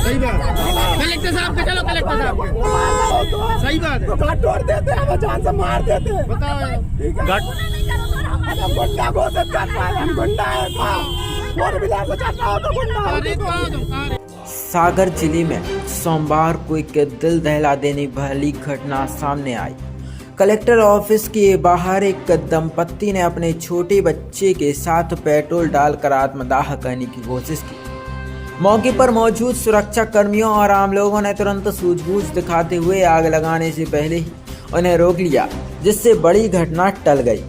सही बात। कलेक्टर साहब के चलो, कलेक्टर साहब सही बात है। घाट तोड़ देते हैं, वो जान से मार देते हैं। बताओ गुंडा घोषित कर रहा है, हम गुंडा है। फोर व्हीलर से चलना हो तो गुंडा हो। सागर जिले में सोमवार को एक दिल दहला देने वाली घटना सामने आई। कलेक्टर ऑफिस के बाहर एक दंपत्ति ने अपने छोटे बच्चे के साथ पेट्रोल डालकर आत्मदाह करने की कोशिश की। मौके पर मौजूद सुरक्षा कर्मियों और आम लोगों ने तुरंत सूझबूझ दिखाते हुए आग लगाने से पहले ही उन्हें रोक लिया, जिससे बड़ी घटना टल गई।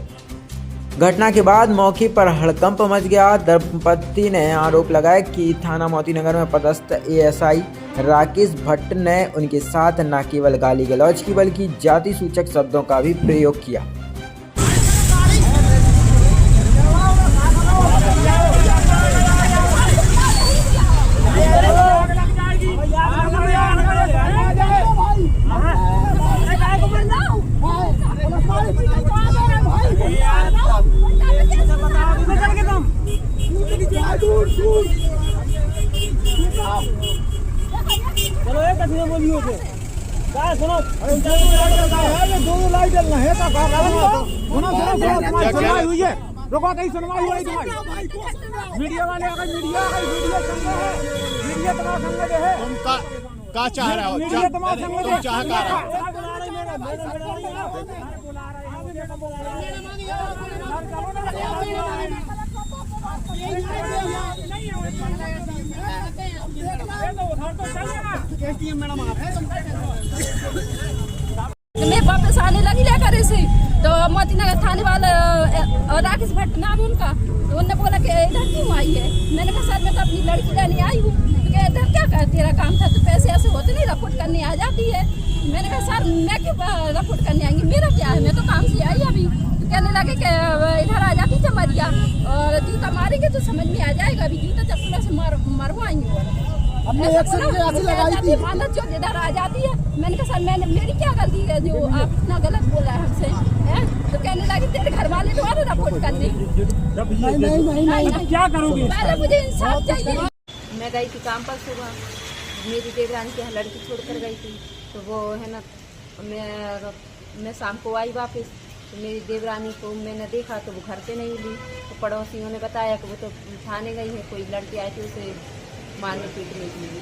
घटना के बाद मौके पर हड़कंप मच गया। दंपत्ति ने आरोप लगाया कि थाना मोतीनगर में पदस्थ एएसआई राकेश भट्ट ने उनके साथ न केवल गाली गलौज की बल्कि जाति सूचक शब्दों का भी प्रयोग किया। चलो एक कथी बोलियो से का सुनो, दोनों लाइट जलना है का सुनो सुनवाई हुई है। रुको कहीं सुनवाई हुई तुम्हारी। मीडिया वाले अगर मीडिया संग है, मीडिया तुम्हारा संग है। तुम का चाह रहे हो? मीडिया तुम्हारा संग है, तुम चाह का रहे हो? मैं वापस आने लगी लेकर इसे, तो मोतीनगर थाने वाला राकेश भट्ट नाम उनका, तो उन्होंने बोला कि इधर क्यों आई है। मैंने कहा सर मैं तो अपनी लड़की लेने आई हूँ। तो क्या इधर क्या कर, तेरा काम था तो पैसे ऐसे होते नहीं, रिपोर्ट करने आ जाती है। मैंने कहा सर मैं क्यों रिपोर्ट करने आएंगी, मेरा क्या है, मैं तो काम से आई अभी। तो कहने लगे कि इधर आ जाती चमरिया और जूता मारेंगे तो समझ में आ जाएगा, अभी जूता चप्पलों से मरवाएंगे। हमने एक्शन की आसी लगाई थी, मानत जो इधर आ जाती है। मैंने कहा सर मैंने मेरी क्या गलती है जो आप इतना गलत बोला है हमसे, हैं? तो कहने लगे तेरे घर वाले तुम्हारे रिपोर्ट कर दें। नहीं क्या करोगे? पहले मुझे इंसाफ चाहिए। मैं गई थी काम पर सुबह, मेरी देवरानी की लड़की छोड़ कर गई थी, तो वो है ना मैं शाम को आई वापस, तो मेरी देवरानी को मैंने देखा तो वो घर पे नहीं मिली। तो पड़ोसियों ने बताया कि वो तो थाने गई है, कोई लड़की आई थी उसे मारने पीटने के लिए।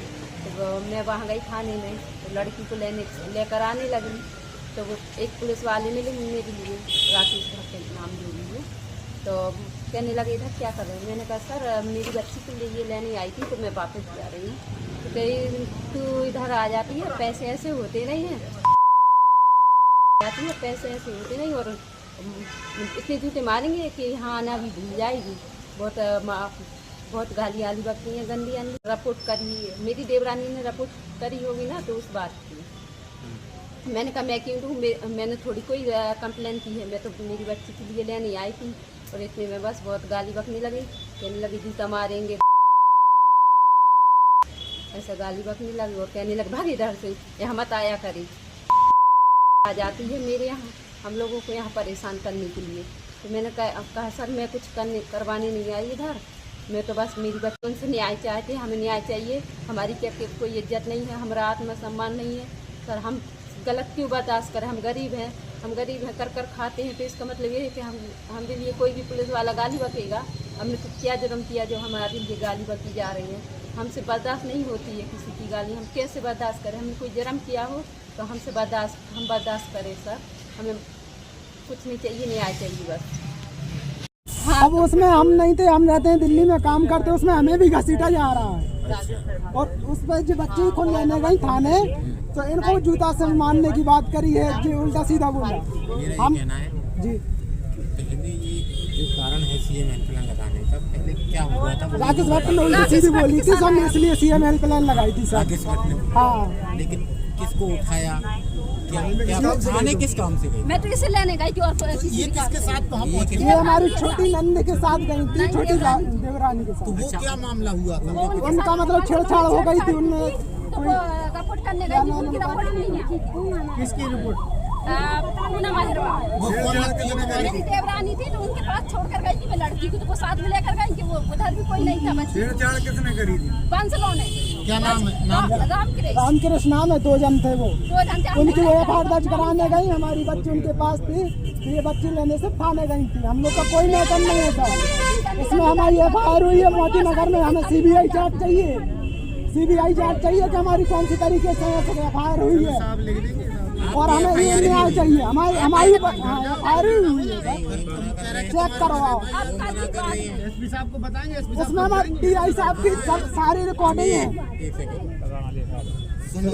तो मैं वहाँ गई थाने में, तो लड़की को लेकर आने लगी, तो वो एक पुलिस वाले मिले मेरे लिए, राकेश भट्ट नाम जो भी है। तो कहने लगे इधर क्या कर रहे हैं। मैंने कहा सर मेरी बच्ची के लिए ये लेने आई थी तो मैं वापस जा रही हूँ। तो कहीं तू इधर आ जाती है, पैसे ऐसे होते नहीं हैं, पैसे ऐसे होते नहीं, और इतने जूते मारेंगे कि यहाँ आना भी भूल जाएगी। बहुत गाली आली बकती हैं, गंदी आली। रिपोर्ट करी, मेरी देवरानी ने रिपोर्ट करी होगी ना, तो उस बात की मैंने कहा मैं क्यों दूँ, मैंने थोड़ी कोई कंप्लेन की है, मैं तो मेरी बच्ची के लिए लेने आई थी। और इतने में बस बहुत गाली बकने लगी, कहने लगी जूता मारेंगे, ऐसा गाली बकने लगी और कहने लगे भाग इधर से, यहाँ मत आया करी। आ जाती है मेरे यहाँ हम लोगों को यहाँ परेशान करने के लिए। तो मैंने कहा सर मैं कुछ करवाने नहीं आई इधर, मैं तो बस मेरी बच्चों से न्याय चाहते, हमें न्याय चाहिए, हमारी क्या कोई इज्जत नहीं है, हमारा आत्मसम्मान नहीं है। सर हम गलत क्यों बर्दाश्त करें, हम गरीब हैं कर खाते हैं, तो इसका मतलब ये है कि हमारे लिए कोई भी पुलिस वाला गाली बकेगा। हमने तो क्या जुर्म किया जो हमारे लिए गाली बकी जा रही है, हमसे बर्दाश्त नहीं होती है किसी की गाली, हम कैसे बर्दाश्त करें। हमने कोई जुर्म किया हो तो हम बर्दाश्त करें सर, हमें कुछ नहीं चाहिए, न्याय चाहिए बस। अब उसमें हम नहीं थे, हम रहते हैं दिल्ली में काम करते, उसमें हमें भी घसीटा जा रहा है। और उस पर जो बच्ची को लेने गई थाने, तो इनको जूता से मारने की बात करी है, जो उल्टा सीधा बोला। हम जी जो कारण है सीएम हेल्पलाइन लगाने का, पहले क्या हुआ था? राकेश भट्ट ने उल्टी सीधी बोली थी सर, इसलिए सीएम हेल्पलाइन लगाई थी सर। राकेश भट्ट ने? हाँ। लेकिन किसको उठाया, क्या थाने किस काम से गई? मैं तो इसे लेने गई थी और ये किसके साथ वहाँ पहुँची? ये हमारी छोटी नंद के साथ गई थी, छोटी देवरानी के साथ। तो वो क्या मामला हुआ था? उनका मतलब छेड़छाड़ हो गई थी, उनमें रिपोर्ट करने गई थी, उनकी रिपोर्ट नहीं है। किसकी रिपोर्ट? पूनम अहिरवा मेरी देवरानी थी तो उनके पास छोड़कर गई थी मैं लड़की को, तो वो साथ में लेकर गई कि वो उधर भी कोई नहीं था बच्ची। छेड़छाड़ किसने करी थी? बंसलों ने। क्या नाम है? नाम रामकृष्ण नाम है, 2 जन थे वो। 2 जन थे। उनकी वो एफआईआर दर्ज कराने गई, हमारी बच्ची उनके पास थी, तो ये बच्ची लेने से थाने गई थी। हम लोग का कोई मैटर नहीं होता। इसमें हमारी एफआईआर हुई है मोती नगर में। हमें सीबीआई जांच चाहिए, सीबीआई जांच चाहिए कि हमारी कौन सी तरीके से एफआईआर हुई है, आप लिख देंगे साहब। और हमें ये न्याय चाहिए। हमारी एफआईआर हुई है, चेक करवाओ। एसपी साहब को बताएंगे, एसपी साहब उसमें हमारे टीआई साहब की सारी रिकॉर्डिंग है। सुनो,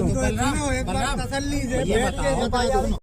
एक बार तसल्ली से बैठ के